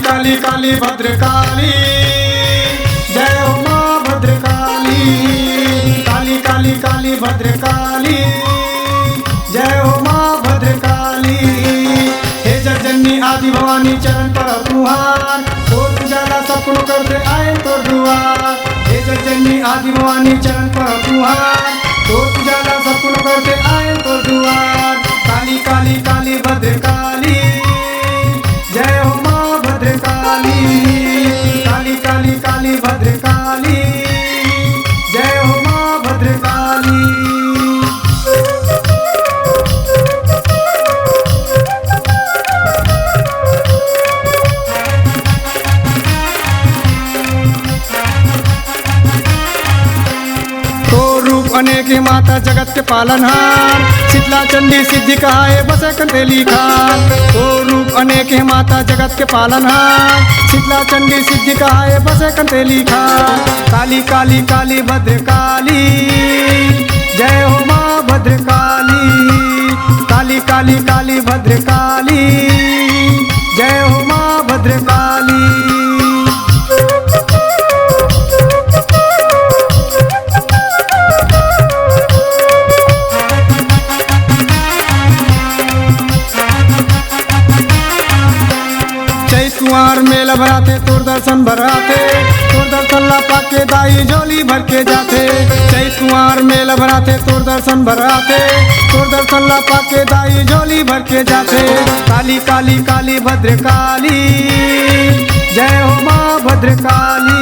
काली काली भद्रकाली, जय हो माँ भद्रकाली। काली काली काली भद्रकाली, जय हो माँ भद्रकाली। हे जगजननी आदि भवानी चरण पर तुहार, तोर उजाला सपनों करते आए तो दुआर। हे जगजननी आदि भवानी चरण पर तुहार, तोर उजाला सपनों करते आए तो दुआर। काली काली काली भद्रकाली, जय हो माँ भद्रकाली। काली काली काली भद्रकाली, जय हो माँ भद्रकाली। तो रूप अनेक माता जगत के पालनहार, शीतला चंडी सिद्धि कहाए बसे कंतेली खान। तो रूप अनेक माता जगत के पालनहार, शीतला चंडी सिद्धि कहाए बसे कंतेली खान। काली काली काली भद्रकाली, जय हो माँ भद्रकाली। काली काली काली भद्रकाली, जय हो माँ भद्रकाली। कुंवर मेला भराते तोर दर्शन भराते, तोर दर्शन ला पाके दाई झोली भर के जाते। चैत कुंवर मेला भराते तोर दर्शन भराते, तोर दर्शन ला पाके दाई झोली भर के जाते। काली काली काली भद्रकाली, जय हो माँ भद्रकाली।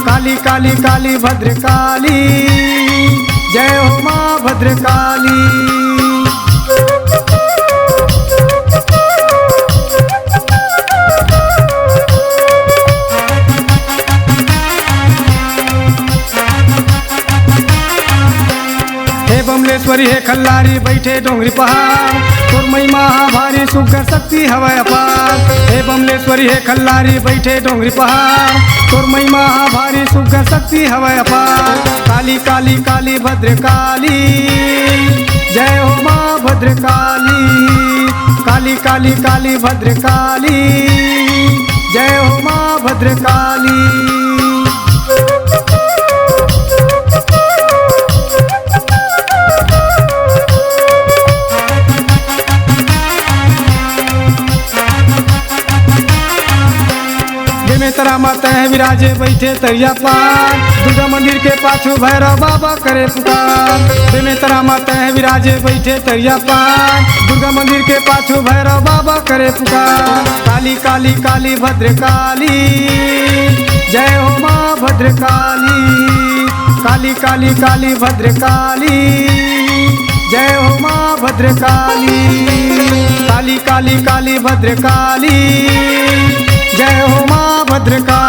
काली काली काली भद्रकाली, जय हो माँ भद्रकाली। बमलेश्वरी है खल्लारी बैठे डोंगरी पहाड़, तोर महिमा भारी सुगर शक्ति हवै अपार। हे बमलेश्वरी है खल्लारी बैठे डोंगरी पहाड़, तोर महिमा भारी सुगर शक्ति हवै अपार। काली काली काली भद्रकाली, जय हो माँ भद्रकाली। काली काली काली भद्रकाली, जय हो माँ भद्रकाली। तरा माता है विराजे बैठे तरिया पार, दुर्गा मंदिर के पाछू भैरव बाबा करे पुकार। में तरा माता है विराजे बैठे तरिया पार, दुर्गा मंदिर के पाछू भैरव बाबा करे पुकार। काली काली काली भद्रकाली, जय हो माँ भद्रकाली। काली काली काली भद्रकाली, जय हो माँ भद्रकाली। काली काली काली भद्रकाली, जय हो माँ भद्रकाली।